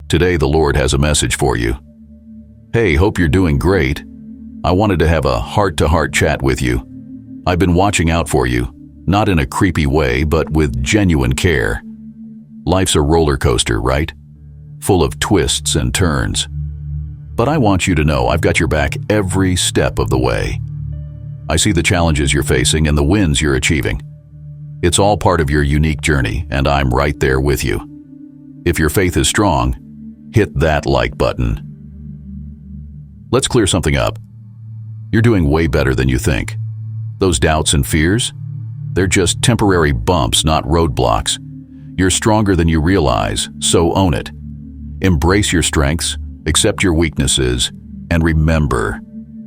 Today the Lord has a message for you. Hey, hope you're doing great. I wanted to have a heart-to-heart chat with you. I've been watching out for you, not in a creepy way, but with genuine care. Life's a roller coaster, right? Full of twists and turns. But I want you to know I've got your back every step of the way. I see the challenges you're facing and the wins you're achieving. It's all part of your unique journey, and I'm right there with you. If your faith is strong, hit that like button. Let's clear something up. You're doing way better than you think. Those doubts and fears, they're just temporary bumps, not roadblocks. You're stronger than you realize, so own it. Embrace your strengths, accept your weaknesses, and remember,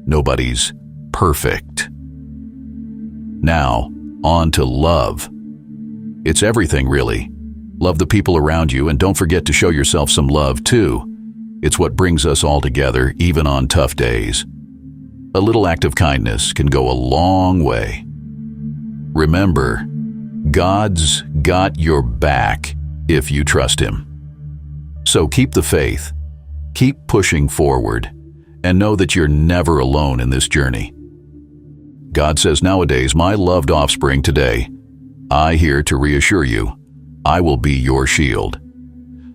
nobody's perfect. Now, on to love. It's everything, really. Love the people around you, and don't forget to show yourself some love, too. It's what brings us all together, even on tough days. A little act of kindness can go a long way. Remember, God's got your back if you trust Him. So keep the faith, keep pushing forward, and know that you're never alone in this journey. God says nowadays, my loved offspring today, I here to reassure you, I will be your shield.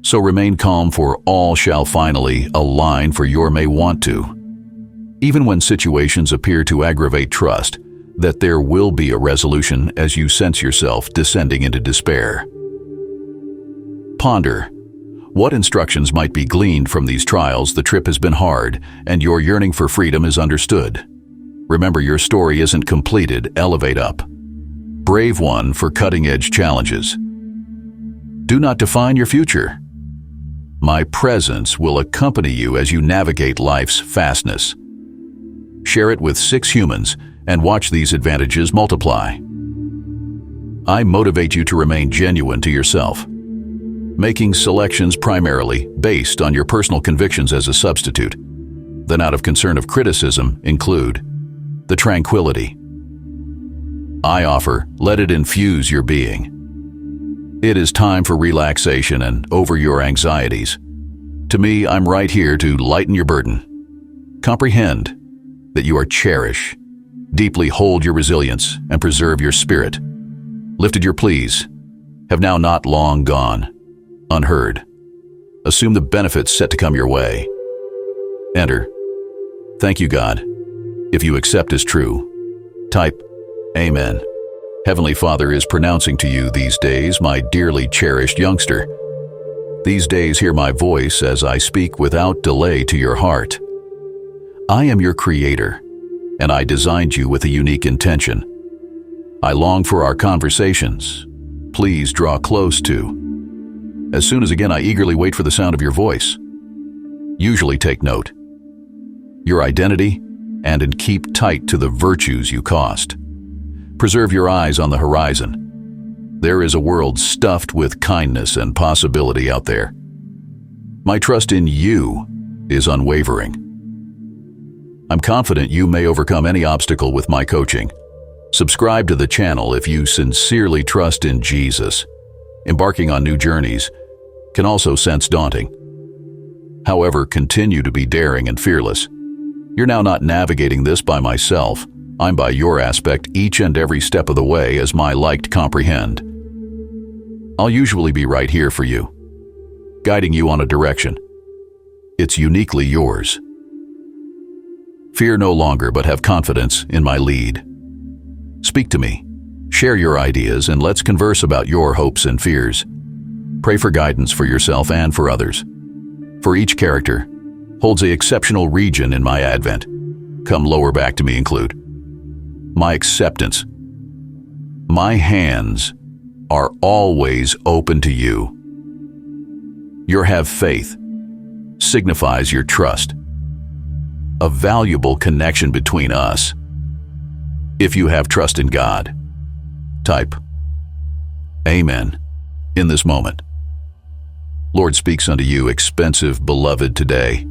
So remain calm, for all shall finally align for your may want to. Even when situations appear to aggravate, trust that there will be a resolution as you sense yourself descending into despair. Ponder. What instructions might be gleaned from these trials? The trip has been hard, and your yearning for freedom is understood. Remember, your story isn't completed. Elevate up. Brave one for cutting-edge challenges. Do not define your future. My presence will accompany you as you navigate life's fastness. Share it with 6 humans and watch these advantages multiply. I motivate you to remain genuine to yourself, making selections primarily based on your personal convictions as a substitute. Then, out of concern of criticism, include the tranquility I offer. Let it infuse your being. It is time for relaxation and over your anxieties. To me, I'm right here to lighten your burden. Comprehend that you are cherished. Deeply hold your resilience and preserve your spirit. Lifted your pleas have now not long gone unheard. Assume the benefits set to come your way. Enter. Thank you, God. If you accept as true, type Amen. Heavenly Father is pronouncing to you these days, my dearly cherished youngster. These days hear my voice as I speak without delay to your heart. I am your creator, and I designed you with a unique intention. I long for our conversations. Please draw close to. As soon as again I eagerly wait for the sound of your voice. Usually take note. Your identity, and keep tight to the virtues you cost. Preserve your eyes on the horizon. There is a world stuffed with kindness and possibility out there. My trust in you is unwavering. I'm confident you may overcome any obstacle with my coaching. Subscribe to the channel if you sincerely trust in Jesus. Embarking on new journeys can also sense daunting. However, continue to be daring and fearless. You're now not navigating this by myself. I'm by your aspect each and every step of the way, as my liked comprehend. I'll usually be right here for you, guiding you on a direction. It's uniquely yours. Fear no longer, but have confidence in my lead. Speak to me, share your ideas, and let's converse about your hopes and fears. Pray for guidance for yourself and for others. For each character holds an exceptional region in my advent. Come lower back to me include my acceptance. My hands are always open to you. Your have faith signifies your trust. A valuable connection between us. If you have trust in God, type Amen in this moment. Lord speaks unto you, expensive beloved, today.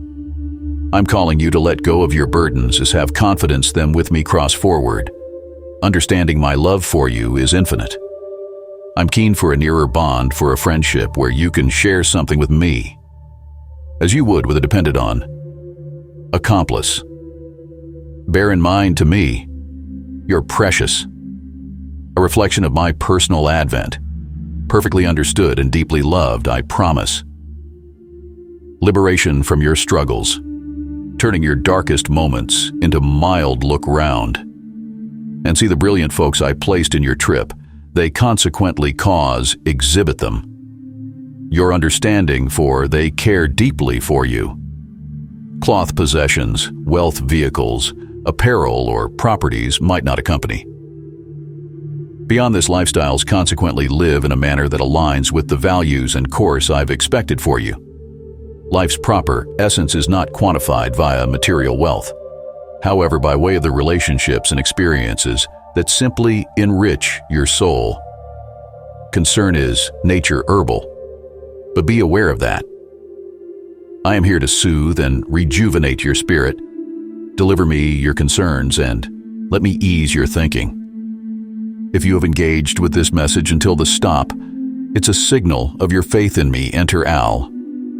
I'm calling you to let go of your burdens, as have confidence them with me cross forward. Understanding my love for you is infinite. I'm keen for a nearer bond, for a friendship where you can share something with me. as you would with a dependent on accomplice. Bear in mind, to me, you're precious, a reflection of my personal advent, perfectly understood and deeply loved, I promise. Liberation from your struggles, turning your darkest moments into mild look round. And see the brilliant folks I placed in your trip, they consequently exhibit them. Your understanding, for they care deeply for you. Cloth possessions, wealth vehicles, apparel, or properties might not accompany. Beyond this, lifestyles consequently live in a manner that aligns with the values and course I've expected for you. Life's proper essence is not quantified via material wealth. However, by way of the relationships and experiences that simply enrich your soul. Concern is nature herbal, but be aware of that. I am here to soothe and rejuvenate your spirit. Deliver me your concerns and let me ease your thinking. If you have engaged with this message until the stop, it's a signal of your faith in me, enter Al.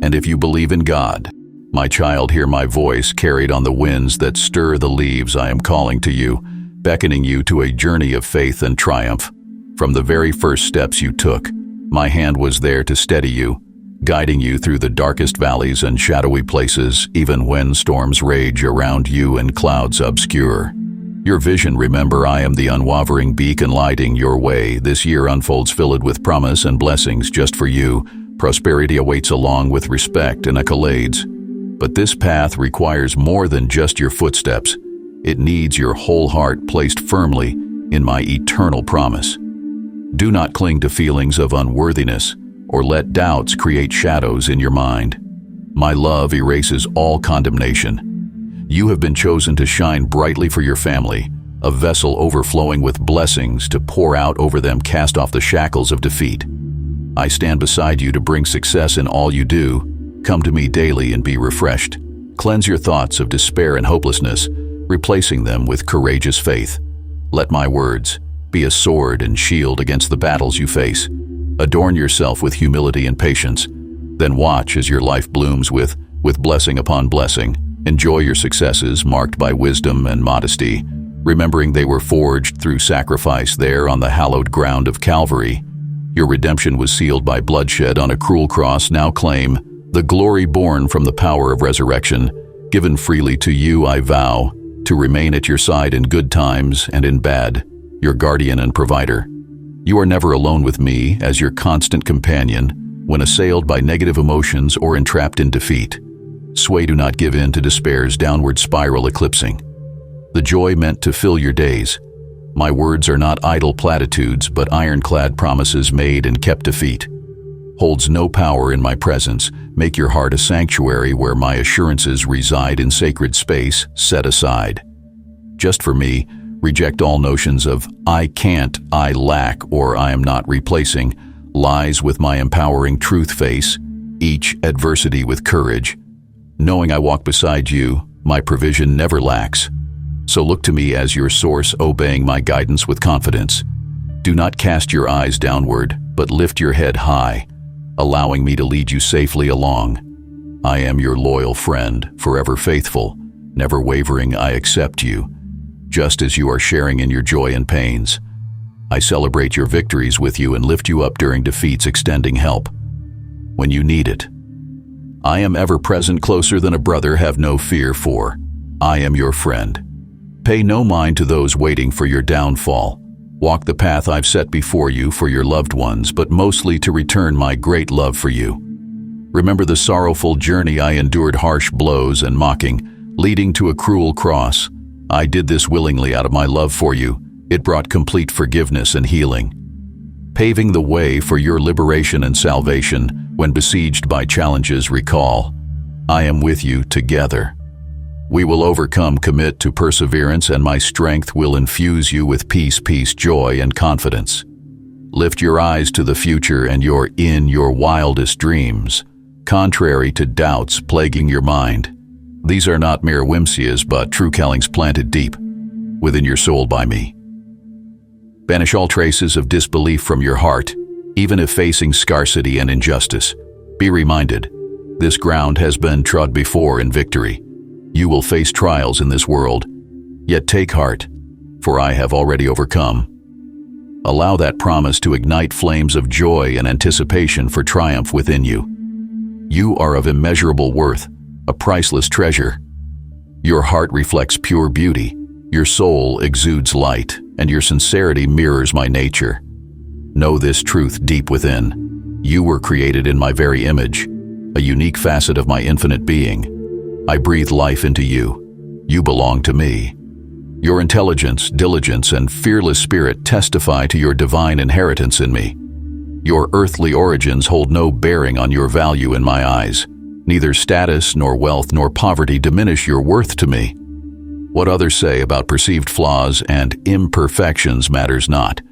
And if you believe in God, my child, hear my voice carried on the winds that stir the leaves. I am calling to you, beckoning you to a journey of faith and triumph. From the very first steps you took, my hand was there to steady you, guiding you through the darkest valleys and shadowy places, even when storms rage around you and clouds obscure. Your vision, remember, I am the unwavering beacon lighting your way. This year unfolds filled with promise and blessings just for you. Prosperity awaits along with respect and accolades. But this path requires more than just your footsteps. It needs your whole heart placed firmly in my eternal promise. Do not cling to feelings of unworthiness or let doubts create shadows in your mind. My love erases all condemnation. You have been chosen to shine brightly for your family, a vessel overflowing with blessings to pour out over them. Cast off the shackles of defeat. I stand beside you to bring success in all you do. Come to me daily and be refreshed. Cleanse your thoughts of despair and hopelessness, replacing them with courageous faith. Let my words be a sword and shield against the battles you face. Adorn yourself with humility and patience. Then watch as your life blooms with blessing upon blessing. Enjoy your successes marked by wisdom and modesty, remembering they were forged through sacrifice there on the hallowed ground of Calvary. Your redemption was sealed by bloodshed on a cruel cross. Now claim the glory born from the power of resurrection. Given freely to you, I vow to remain at your side in good times and in bad, your guardian and provider. You are never alone with me as your constant companion when assailed by negative emotions or entrapped in defeat. Sway, do not give in to despair's downward spiral eclipsing the joy meant to fill your days. My words are not idle platitudes, but ironclad promises made and kept. Defeat holds no power in my presence. Make your heart a sanctuary where my assurances reside in sacred space set aside just for me. Reject all notions of I can't, I lack, or I am not. Replacing lies with my empowering truth. Face each adversity with courage, knowing I walk beside you. My provision never lacks. So look to me as your source, obeying my guidance with confidence. Do not cast your eyes downward, but lift your head high, allowing me to lead you safely along. I am your loyal friend, forever faithful, never wavering. I accept you, just as you are, sharing in your joy and pains. I celebrate your victories with you and lift you up during defeats, extending help when you need it. I am ever present, closer than a brother. Have no fear, for I am your friend. Pay no mind to those waiting for your downfall. Walk the path I've set before you for your loved ones, but mostly to return my great love for you. Remember the sorrowful journey I endured, harsh blows and mocking, leading to a cruel cross. I did this willingly out of my love for you. It brought complete forgiveness and healing, paving the way for your liberation and salvation. When besieged by challenges, recall, I am with you. Together we will overcome. Commit to perseverance, and my strength will infuse you with peace, joy, and confidence. Lift your eyes to the future, and you're in your wildest dreams, contrary to doubts plaguing your mind. These are not mere whimsies, but true callings planted deep within your soul by me. Banish all traces of disbelief from your heart, even if facing scarcity and injustice. Be reminded, This ground has been trod before in victory. You will face trials in this world, yet take heart, for I have already overcome. Allow that promise to ignite flames of joy and anticipation for triumph within you. You are of immeasurable worth, a priceless treasure. Your heart reflects pure beauty, your soul exudes light, and your sincerity mirrors my nature. Know this truth deep within. You were created in my very image, a unique facet of my infinite being. I breathe life into you. You belong to me. Your intelligence, diligence, and fearless spirit testify to your divine inheritance in me. Your earthly origins hold no bearing on your value in my eyes. Neither status, nor wealth, nor poverty diminish your worth to me. What others say about perceived flaws and imperfections matters not.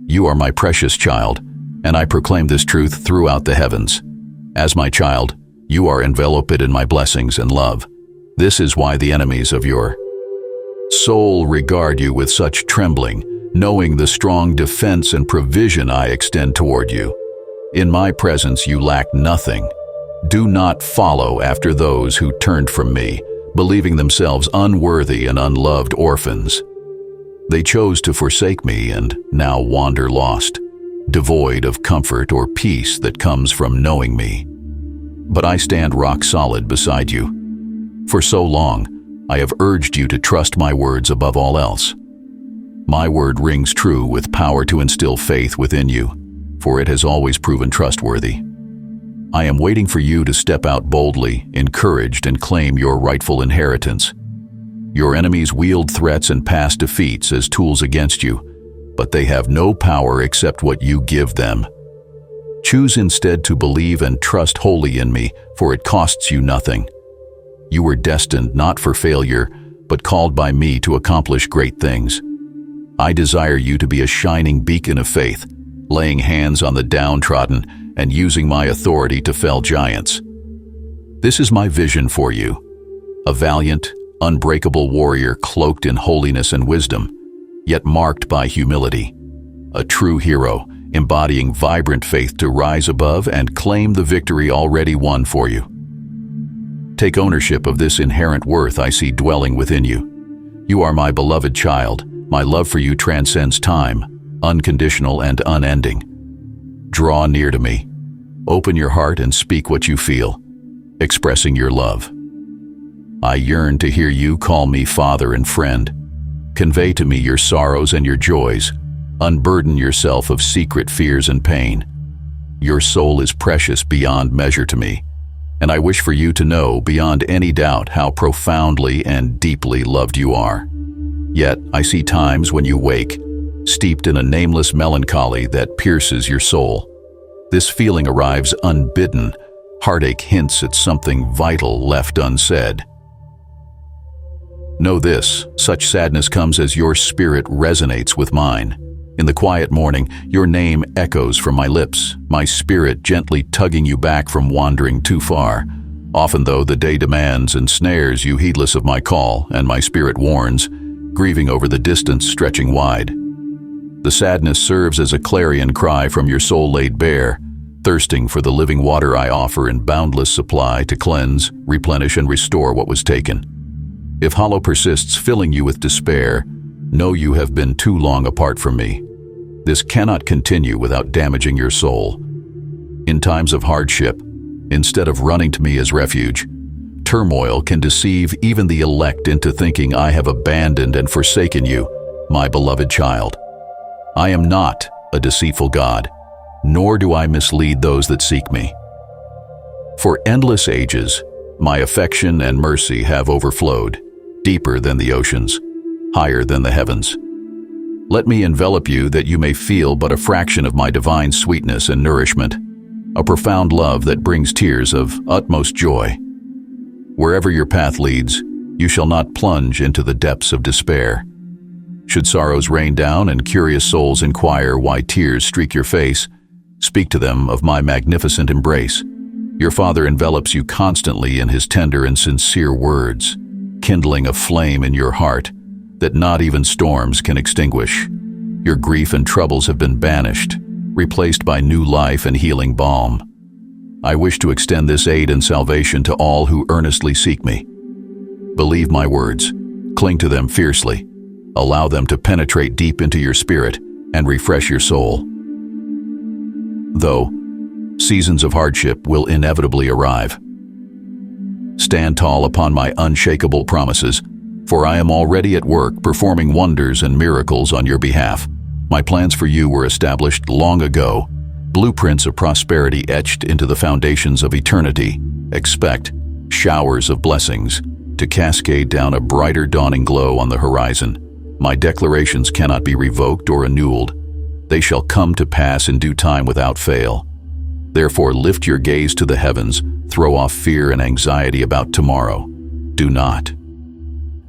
You are my precious child, and I proclaim this truth throughout the heavens. As my child, you are enveloped in my blessings and love. This is why the enemies of your soul regard you with such trembling, knowing the strong defense and provision I extend toward you. In my presence you lack nothing. Do not follow after those who turned from me, believing themselves unworthy and unloved orphans. They chose to forsake me and now wander lost, devoid of comfort or peace that comes from knowing me. But I stand rock solid beside you. For so long, I have urged you to trust my words above all else. My word rings true with power to instill faith within you, for it has always proven trustworthy. I am waiting for you to step out boldly, encouraged, and claim your rightful inheritance. Your enemies wield threats and past defeats as tools against you, but they have no power except what you give them. Choose instead to believe and trust wholly in me, for it costs you nothing. You were destined not for failure, but called by me to accomplish great things. I desire you to be a shining beacon of faith, laying hands on the downtrodden and using my authority to fell giants. This is my vision for you, a valiant, unbreakable warrior cloaked in holiness and wisdom, yet marked by humility. A true hero, embodying vibrant faith to rise above and claim the victory already won for you. Take ownership of this inherent worth I see dwelling within you. You are my beloved child. My love for you transcends time, unconditional and unending. Draw near to me. Open your heart and speak what you feel, expressing your love. I yearn to hear you call me father and friend. Convey to me your sorrows and your joys. Unburden yourself of secret fears and pain. Your soul is precious beyond measure to me, and I wish for you to know beyond any doubt how profoundly and deeply loved you are. Yet I see times when you wake, steeped in a nameless melancholy that pierces your soul. This feeling arrives unbidden. Heartache hints at something vital left unsaid. Know this, such sadness comes as your spirit resonates with mine. In the quiet morning, your name echoes from my lips, my spirit gently tugging you back from wandering too far. Often though the day demands and snares you heedless of my call, and my spirit warns, grieving over the distance stretching wide. The sadness serves as a clarion cry from your soul laid bare, thirsting for the living water I offer in boundless supply to cleanse, replenish, and restore what was taken. If hollow persists filling you with despair, know you have been too long apart from me. This cannot continue without damaging your soul. In times of hardship, instead of running to me as refuge, turmoil can deceive even the elect into thinking I have abandoned and forsaken you, my beloved child. I am not a deceitful God, nor do I mislead those that seek me. For endless ages, my affection and mercy have overflowed, deeper than the oceans, higher than the heavens. Let me envelop you that you may feel but a fraction of my divine sweetness and nourishment, a profound love that brings tears of utmost joy. Wherever your path leads, you shall not plunge into the depths of despair. Should sorrows rain down and curious souls inquire why tears streak your face, speak to them of my magnificent embrace. Your Father envelops you constantly in his tender and sincere words, kindling a flame in your heart that not even storms can extinguish. Your grief and troubles have been banished, replaced by new life and healing balm. I wish to extend this aid and salvation to all who earnestly seek me. Believe my words, cling to them fiercely, allow them to penetrate deep into your spirit and refresh your soul. Though seasons of hardship will inevitably arrive, stand tall upon my unshakable promises, for I am already at work performing wonders and miracles on your behalf. My plans for you were established long ago, blueprints of prosperity etched into the foundations of eternity. Expect showers of blessings to cascade down a brighter dawning glow on the horizon. My declarations cannot be revoked or annulled. They shall come to pass in due time without fail. Therefore, lift your gaze to the heavens, throw off fear and anxiety about tomorrow. Do not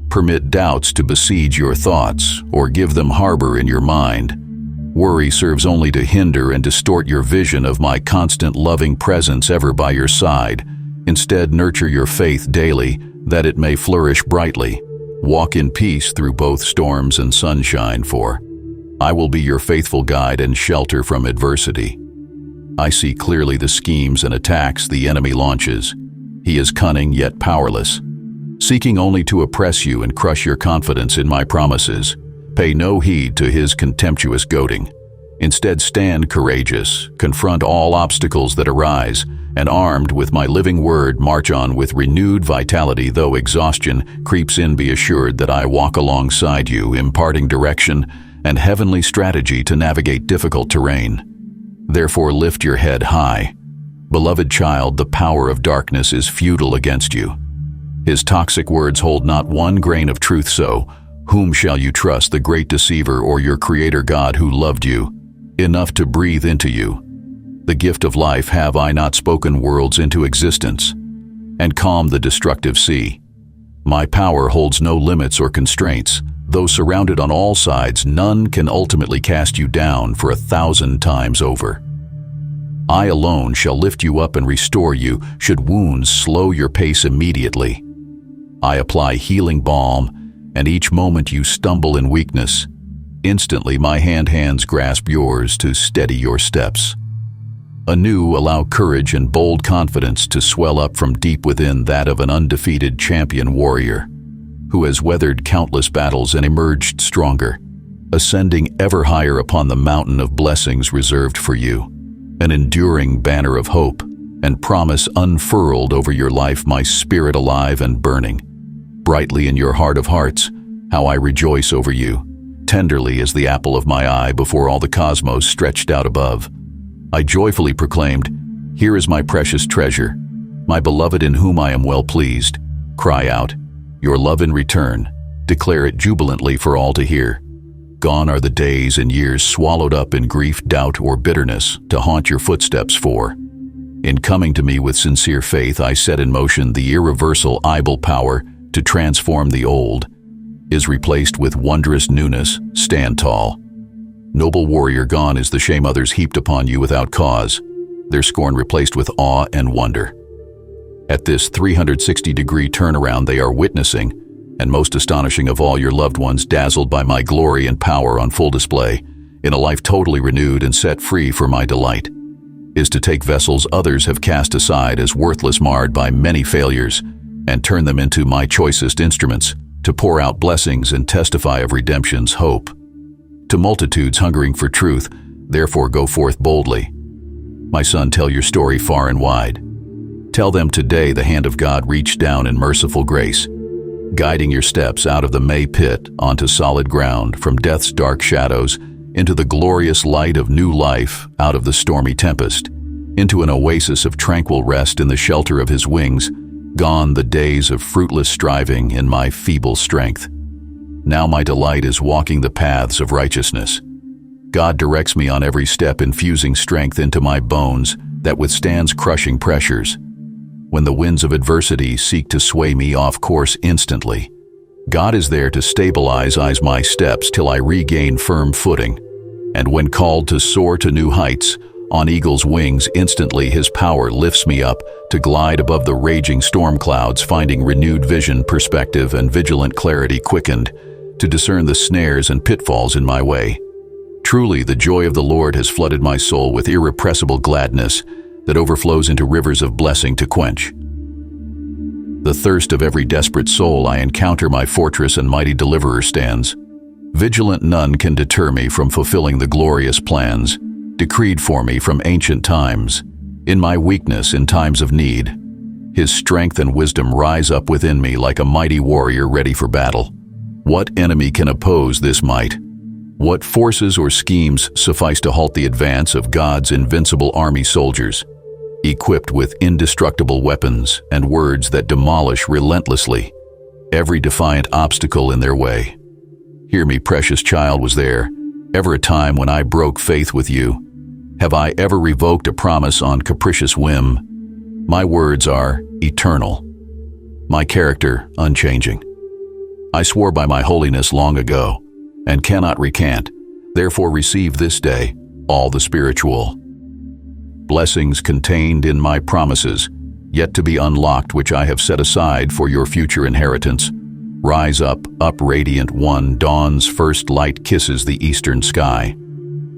permit doubts to besiege your thoughts or give them harbor in your mind. Worry serves only to hinder and distort your vision of my constant loving presence ever by your side. Instead, nurture your faith daily, that it may flourish brightly. Walk in peace through both storms and sunshine, for I will be your faithful guide and shelter from adversity. I see clearly the schemes and attacks the enemy launches. He is cunning yet powerless, seeking only to oppress you and crush your confidence in my promises. Pay no heed to his contemptuous goading. Instead, stand courageous, confront all obstacles that arise, and armed with my living word, march on with renewed vitality. Though exhaustion creeps in, be assured that I walk alongside you, imparting direction and heavenly strategy to navigate difficult terrain. Therefore, lift your head high. Beloved child, the power of darkness is futile against you. His toxic words hold not one grain of truth, so whom shall you trust, the great deceiver or your Creator God who loved you enough to breathe into you the gift of life? Have I not spoken worlds into existence and calmed the destructive sea? My power holds no limits or constraints. Though surrounded on all sides, none can ultimately cast you down for 1,000 times over. I alone shall lift you up and restore you, should wounds slow your pace immediately. I apply healing balm, and each moment you stumble in weakness, instantly my hands grasp yours to steady your steps. Anew, allow courage and bold confidence to swell up from deep within, that of an undefeated champion warrior who has weathered countless battles and emerged stronger, ascending ever higher upon the mountain of blessings reserved for you, an enduring banner of hope and promise unfurled over your life, my spirit alive and burning brightly in your heart of hearts. How I rejoice over you, tenderly as the apple of my eye before all the cosmos stretched out above. I joyfully proclaimed, here is my precious treasure, my beloved in whom I am well pleased. Cry out your love in return, declare it jubilantly for all to hear. Gone are the days and years swallowed up in grief, doubt, or bitterness to haunt your footsteps, for in coming to me with sincere faith, I set in motion the irreversible power to transform the old is replaced with wondrous newness. Stand tall. Noble warrior, gone is the shame others heaped upon you without cause, their scorn replaced with awe and wonder. At this 360-degree turnaround they are witnessing, and most astonishing of all, your loved ones, dazzled by my glory and power on full display, in a life totally renewed and set free for my delight, is to take vessels others have cast aside as worthless, marred by many failures, and turn them into my choicest instruments, to pour out blessings and testify of redemption's hope. To multitudes hungering for truth, therefore go forth boldly. My son, tell your story far and wide. Tell them today the hand of God reached down in merciful grace, guiding your steps out of the May pit onto solid ground, from death's dark shadows into the glorious light of new life, out of the stormy tempest, into an oasis of tranquil rest in the shelter of his wings. Gone the days of fruitless striving in my feeble strength. Now my delight is walking the paths of righteousness. God directs me on every step, infusing strength into my bones that withstands crushing pressures. When the winds of adversity seek to sway me off course instantly, God is there to stabilize my steps till I regain firm footing. And when called to soar to new heights, on eagle's wings, instantly his power lifts me up to glide above the raging storm clouds, finding renewed vision, perspective, and vigilant clarity quickened to discern the snares and pitfalls in my way. Truly, the joy of the Lord has flooded my soul with irrepressible gladness. that overflows into rivers of blessing to quench the thirst of every desperate soul I encounter. My fortress and mighty deliverer stands. Vigilant, none can deter me from fulfilling the glorious plans decreed for me from ancient times. In my weakness, in times of need, His strength and wisdom rise up within me like a mighty warrior ready for battle. What enemy can oppose this might? What forces or schemes suffice to halt the advance of God's invincible army soldiers, equipped with indestructible weapons and words that demolish relentlessly every defiant obstacle in their way? Hear me, precious child. Was there ever a time when I broke faith with you? Have I ever revoked a promise on capricious whim? My words are eternal, my character unchanging. I swore by my holiness long ago, and cannot recant. Therefore receive this day all the spiritual blessings contained in my promises, yet to be unlocked, which I have set aside for your future inheritance. Rise up, radiant one. Dawn's first light kisses the eastern sky.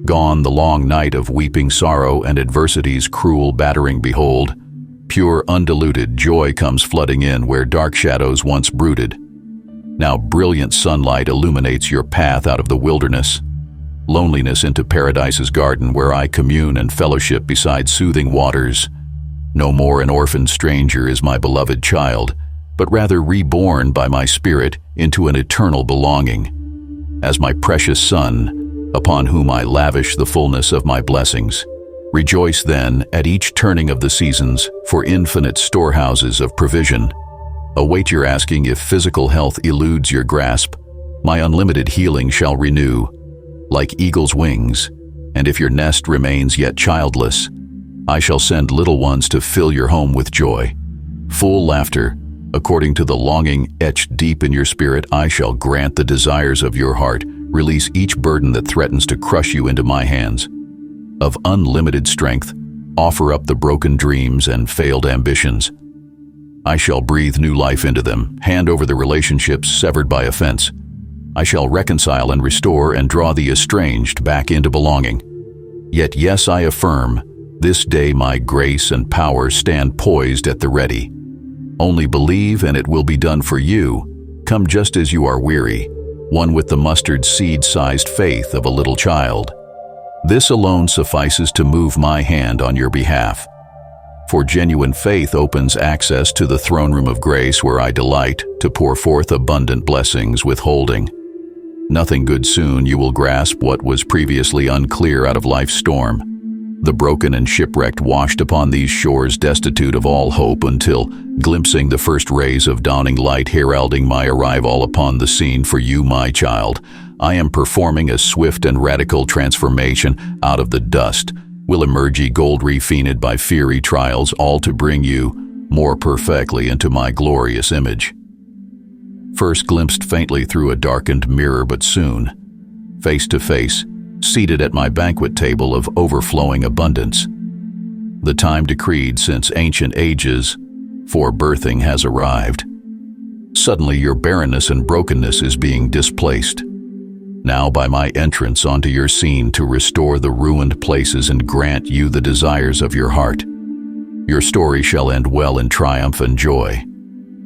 Gone the long night of weeping sorrow and adversity's cruel battering. Behold, pure undiluted joy comes flooding in where dark shadows once brooded. Now brilliant sunlight illuminates your path out of the wilderness, loneliness into paradise's garden, where I commune and fellowship beside soothing waters. No more an orphan stranger is my beloved child, but rather reborn by my spirit into an eternal belonging, as my precious son, upon whom I lavish the fullness of my blessings. Rejoice then at each turning of the seasons, for infinite storehouses of provision await your asking. If physical health eludes your grasp, my unlimited healing shall renew like eagle's wings, and if your nest remains yet childless, I shall send little ones to fill your home with joy. Full laughter, according to the longing etched deep in your spirit, I shall grant the desires of your heart. Release each burden that threatens to crush you into my hands. Of unlimited strength, offer up the broken dreams and failed ambitions. I shall breathe new life into them, hand over the relationships severed by offense. I shall reconcile and restore and draw the estranged back into belonging. Yet yes, I affirm, this day my grace and power stand poised at the ready. Only believe and it will be done for you. Come just as you are weary, one with the mustard seed-sized faith of a little child. This alone suffices to move my hand on your behalf. For genuine faith opens access to the throne room of grace, where I delight to pour forth abundant blessings withholding nothing good. Soon you will grasp what was previously unclear out of life's storm. The broken and shipwrecked washed upon these shores, destitute of all hope, until, glimpsing the first rays of dawning light heralding my arrival upon the scene for you, my child, I am performing a swift and radical transformation. Out of the dust will emerge ye gold refined by fiery trials, all to bring you more perfectly into my glorious image. First glimpsed faintly through a darkened mirror, but soon, face to face, seated at my banquet table of overflowing abundance. The time decreed since ancient ages for birthing has arrived. Suddenly your barrenness and brokenness is being displaced. Now by my entrance onto your scene to restore the ruined places and grant you the desires of your heart. Your story shall end well in triumph and joy.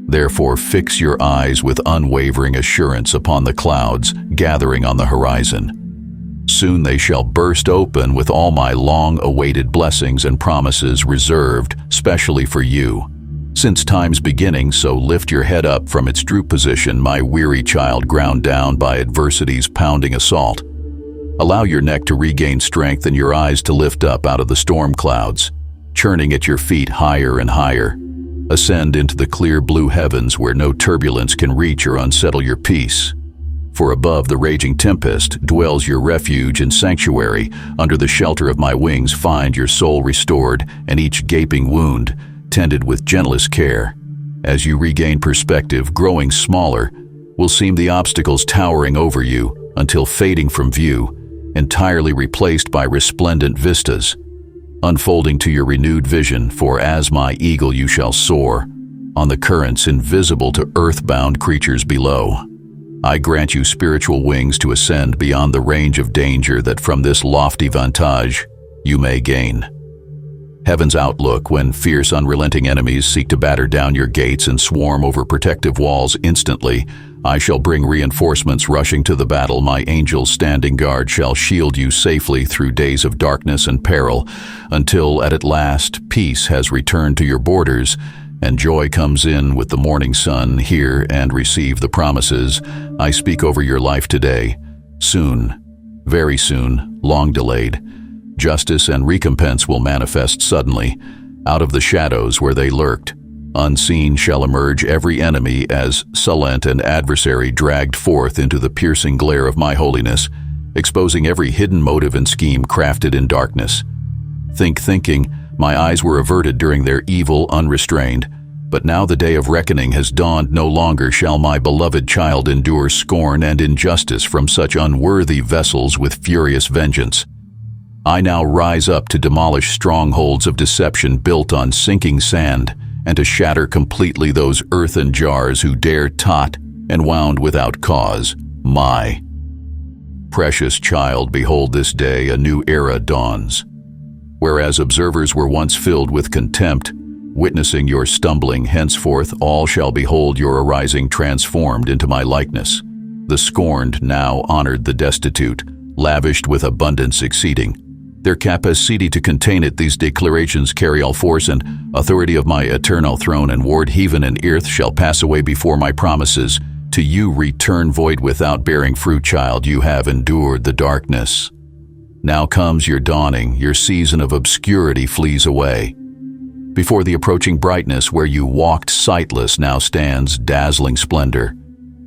Therefore fix your eyes with unwavering assurance upon the clouds gathering on the horizon. Soon they shall burst open with all my long-awaited blessings and promises reserved specially for you. Since time's beginning, so lift your head up from its droop position, my weary child ground down by adversity's pounding assault. Allow your neck to regain strength and your eyes to lift up out of the storm clouds, churning at your feet higher and higher. Ascend into the clear blue heavens where no turbulence can reach or unsettle your peace. For above the raging tempest dwells your refuge and sanctuary. Under the shelter of my wings find your soul restored and each gaping wound tended with gentlest care. As you regain perspective, growing smaller, will seem the obstacles towering over you until fading from view, entirely replaced by resplendent vistas, unfolding to your renewed vision. For as my eagle you shall soar on the currents invisible to earthbound creatures below. I grant you spiritual wings to ascend beyond the range of danger that from this lofty vantage you may gain. Heaven's outlook when fierce, unrelenting enemies seek to batter down your gates and swarm over protective walls instantly. I shall bring reinforcements rushing to the battle. My angels standing guard shall shield you safely through days of darkness and peril, until at last peace has returned to your borders, and joy comes in with the morning sun. Hear and receive the promises I speak over your life today. Soon, very soon, long delayed, justice and recompense will manifest suddenly. Out of the shadows where they lurked, unseen shall emerge every enemy as sulent and adversary dragged forth into the piercing glare of my holiness, exposing every hidden motive and scheme crafted in darkness. Thinking, my eyes were averted during their evil, unrestrained. But now the day of reckoning has dawned. No longer shall my beloved child endure scorn and injustice from such unworthy vessels with furious vengeance. I now rise up to demolish strongholds of deception built on sinking sand, and to shatter completely those earthen jars who dare taunt and wound without cause. My precious child, behold, this day a new era dawns. Whereas observers were once filled with contempt, witnessing your stumbling, henceforth all shall behold your arising transformed into my likeness. The scorned now honored the destitute, lavished with abundance exceeding their capacity to contain it. These declarations carry all force and authority of my eternal throne, and ward heaven and earth shall pass away before my promises. To you return void without bearing fruit. Child, you have endured the darkness. Now comes your dawning, your season of obscurity flees away. Before the approaching brightness where you walked sightless now stands dazzling splendor.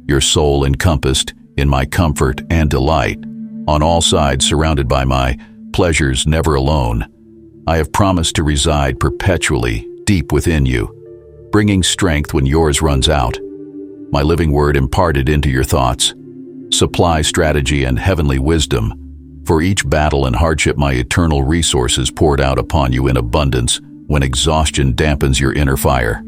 Your soul encompassed in my comfort and delight, on all sides surrounded by my pleasures, never alone. I have promised to reside perpetually deep within you, bringing strength when yours runs out. My living word imparted into your thoughts, supply strategy and heavenly wisdom. For each battle and hardship, my eternal resources poured out upon you in abundance when exhaustion dampens your inner fire.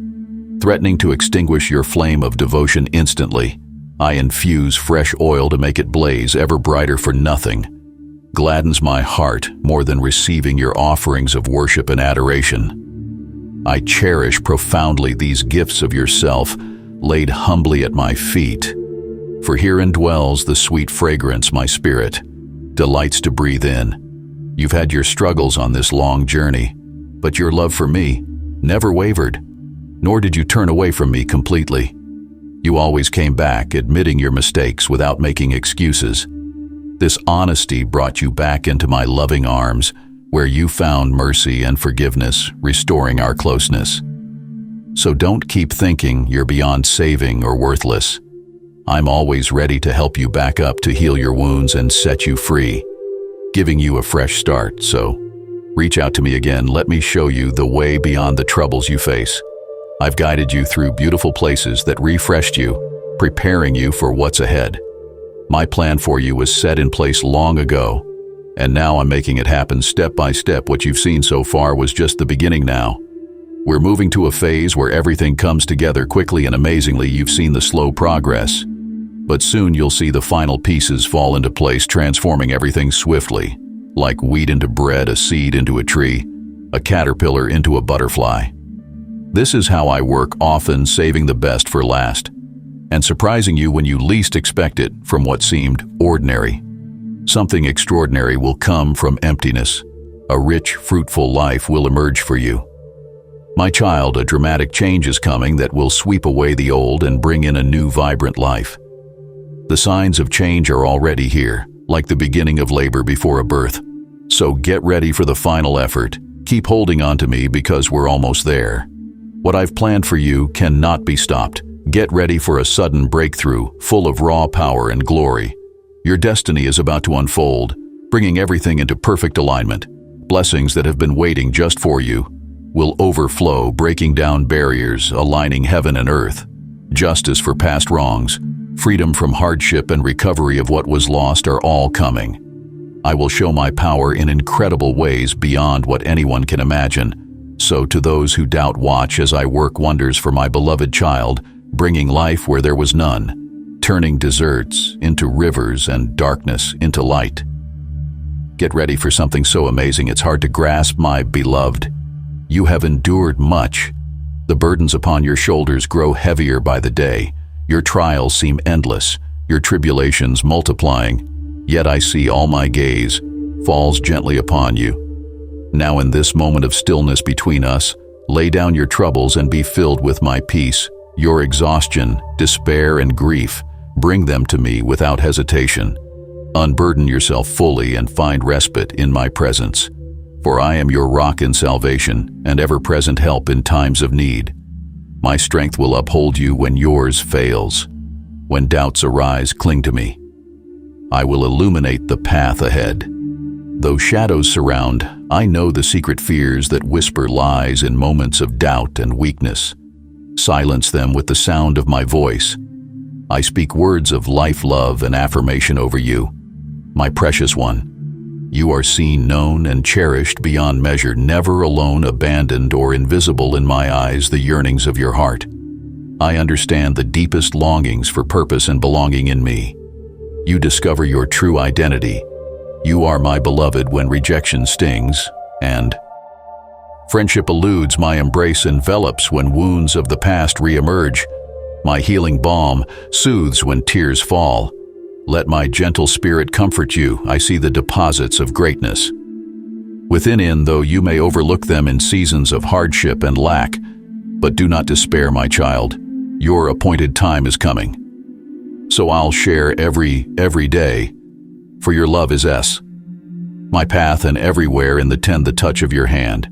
Threatening to extinguish your flame of devotion instantly, I infuse fresh oil to make it blaze ever brighter. For nothing gladdens my heart more than receiving your offerings of worship and adoration. I cherish profoundly these gifts of yourself, laid humbly at my feet. For herein dwells the sweet fragrance my spirit delights to breathe in. You've had your struggles on this long journey, but your love for me never wavered, nor did you turn away from me completely. You always came back, admitting your mistakes without making excuses. This honesty brought you back into my loving arms, where you found mercy and forgiveness, restoring our closeness. So don't keep thinking you're beyond saving or worthless. I'm always ready to help you back up, to heal your wounds and set you free, giving you a fresh start. So reach out to me again. Let me show you the way beyond the troubles you face. I've guided you through beautiful places that refreshed you, preparing you for what's ahead. My plan for you was set in place long ago, and now I'm making it happen step by step. What you've seen so far was just the beginning. Now we're moving to a phase where everything comes together quickly and amazingly. You've seen the slow progress, but soon you'll see the final pieces fall into place, transforming everything swiftly, like wheat into bread, a seed into a tree, a caterpillar into a butterfly. This is how I work, often saving the best for last, and surprising you when you least expect it. From what seemed ordinary, something extraordinary will come. From emptiness, a rich, fruitful life will emerge for you. My child, a dramatic change is coming that will sweep away the old and bring in a new, vibrant life. The signs of change are already here, like the beginning of labor before a birth. So get ready for the final effort. Keep holding on to me, because we're almost there. What I've planned for you cannot be stopped. Get ready for a sudden breakthrough, full of raw power and glory. Your destiny is about to unfold, bringing everything into perfect alignment. Blessings that have been waiting just for you will overflow, breaking down barriers, aligning heaven and earth. Justice for past wrongs, freedom from hardship, and recovery of what was lost are all coming. I will show my power in incredible ways beyond what anyone can imagine. So to those who doubt, watch as I work wonders for my beloved child, bringing life where there was none, turning deserts into rivers and darkness into light. Get ready for something so amazing it's hard to grasp, my beloved. You have endured much. The burdens upon your shoulders grow heavier by the day. Your trials seem endless, your tribulations multiplying. Yet I see all my gaze falls gently upon you. Now in this moment of stillness between us, lay down your troubles and be filled with my peace. Your exhaustion, despair, and grief, bring them to me without hesitation. Unburden yourself fully and find respite in my presence. For I am your rock in salvation and ever-present help in times of need. My strength will uphold you when yours fails. When doubts arise, cling to me. I will illuminate the path ahead. Though shadows surround, I know the secret fears that whisper lies in moments of doubt and weakness. Silence them with the sound of my voice. I speak words of life, love, and affirmation over you. My precious one, you are seen, known, and cherished beyond measure, never alone, abandoned, or invisible in my eyes, the yearnings of your heart. I understand the deepest longings for purpose and belonging in me. You discover your true identity. You are my beloved when rejection stings, and friendship eludes. My embrace envelops when wounds of the past re-emerge. My healing balm soothes when tears fall. Let my gentle spirit comfort you. I see the deposits of greatness within, though you may overlook them in seasons of hardship and lack. But do not despair, my child. Your appointed time is coming. So I'll share every day, for your love is my path, and everywhere in the tend the touch of your hand.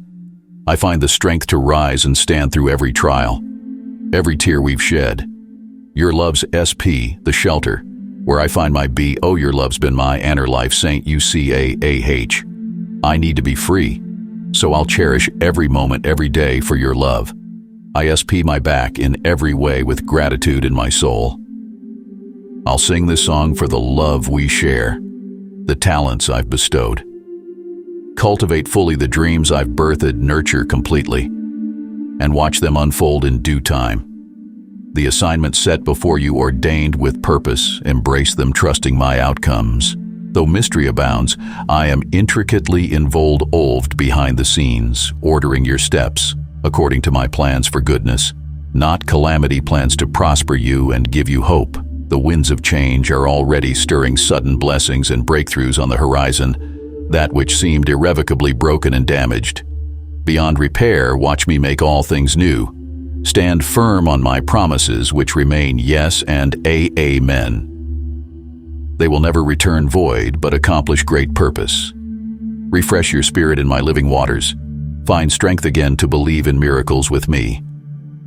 I find the strength to rise and stand through every trial, every tear we've shed. Your love's the shelter, where I find my be. Oh, your love's been my inner life, Saint UCAAH. I need to be free, so I'll cherish every moment, every day for your love. I my back in every way with gratitude in my soul. I'll sing this song for the love we share, the talents I've bestowed. Cultivate fully the dreams I've birthed, nurture completely, and watch them unfold in due time. The assignments set before you ordained with purpose, embrace them, trusting my outcomes. Though mystery abounds, I am intricately involved behind the scenes, ordering your steps according to my plans for goodness, not calamity, plans to prosper you and give you hope. The winds of change are already stirring, sudden blessings and breakthroughs on the horizon. That which seemed irrevocably broken and damaged, beyond repair, watch me make all things new. Stand firm on my promises, which remain yes and amen. They will never return void, but accomplish great purpose. Refresh your spirit in my living waters. Find strength again to believe in miracles with me.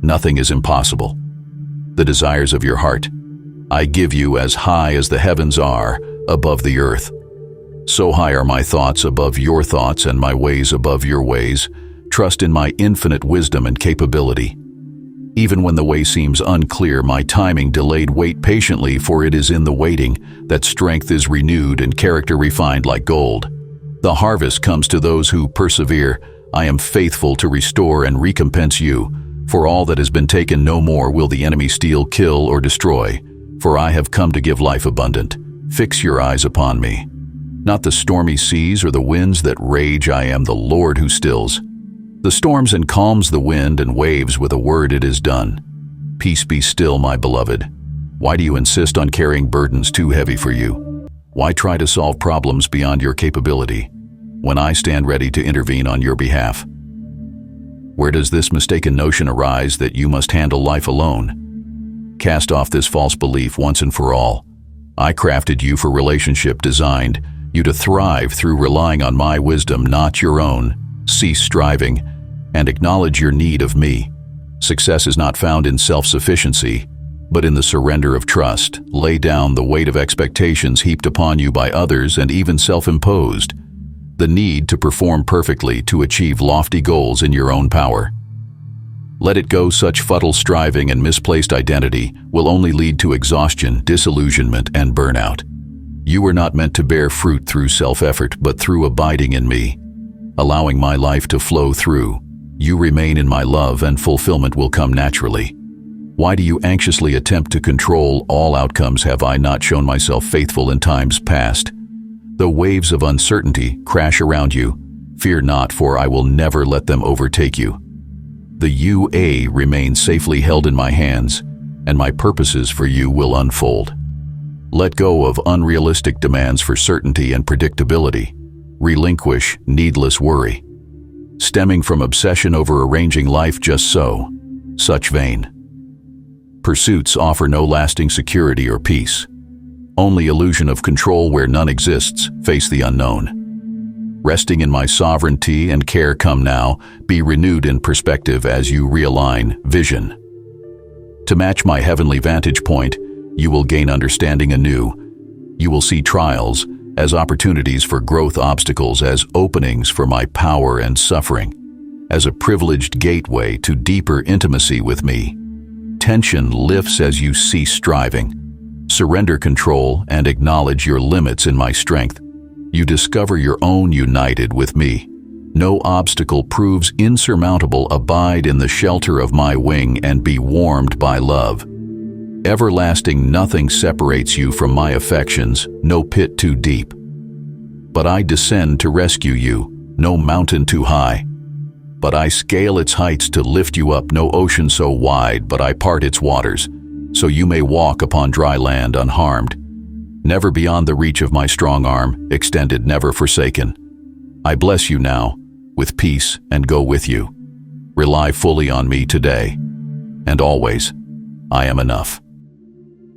Nothing is impossible. The desires of your heart, I give you as high as the heavens are above the earth. So high are my thoughts above your thoughts and my ways above your ways. Trust in my infinite wisdom and capability. Even when the way seems unclear, my timing delayed, wait patiently, for it is in the waiting that strength is renewed and character refined like gold. The harvest comes to those who persevere. I am faithful to restore and recompense you. For all that has been taken, no more will the enemy steal, kill, or destroy. For I have come to give life abundant. Fix your eyes upon me. Not the stormy seas or the winds that rage, I am the Lord who stills the storms and calms the wind and waves with a word. It is done. Peace, be still, my beloved. Why do you insist on carrying burdens too heavy for you? Why try to solve problems beyond your capability when I stand ready to intervene on your behalf? Where does this mistaken notion arise that you must handle life alone? Cast off this false belief once and for all. I crafted you for relationship, designed you to thrive through relying on my wisdom, not your own. Cease striving and acknowledge your need of me. Success is not found in self-sufficiency, but in the surrender of trust. Lay down the weight of expectations heaped upon you by others and even self-imposed. The need to perform perfectly to achieve lofty goals in your own power. Let it go. Such futile striving and misplaced identity will only lead to exhaustion, disillusionment, and burnout. You were not meant to bear fruit through self-effort, but through abiding in me, allowing my life to flow through. You remain in my love and fulfillment will come naturally. Why do you anxiously attempt to control all outcomes? Have I not shown myself faithful in times past? Though waves of uncertainty crash around you, Fear not, for I will never let them overtake you. The UA remains safely held in my hands, and my purposes for you will unfold. Let go of unrealistic demands for certainty and predictability. Relinquish needless worry, stemming from obsession over arranging life just so, such vain pursuits offer no lasting security or peace. Only illusion of control where none exists. Face the unknown. Resting in my sovereignty and care, come now, be renewed in perspective as you realign vision. To match my heavenly vantage point, you will gain understanding anew. You will see trials as opportunities for growth, obstacles as openings for my power, and suffering as a privileged gateway to deeper intimacy with me. Tension lifts as you cease striving. Surrender control and acknowledge your limits in my strength. You discover your own united with me. No obstacle proves insurmountable. Abide in the shelter of my wing and be warmed by love. Everlasting, nothing separates you from my affections, no pit too deep. But I descend to rescue you, no mountain too high. But I scale its heights to lift you up, no ocean so wide, but I part its waters, so you may walk upon dry land unharmed. Never beyond the reach of my strong arm, extended, never forsaken. I bless you now, with peace, and go with you. Rely fully on me today, and always. I am enough.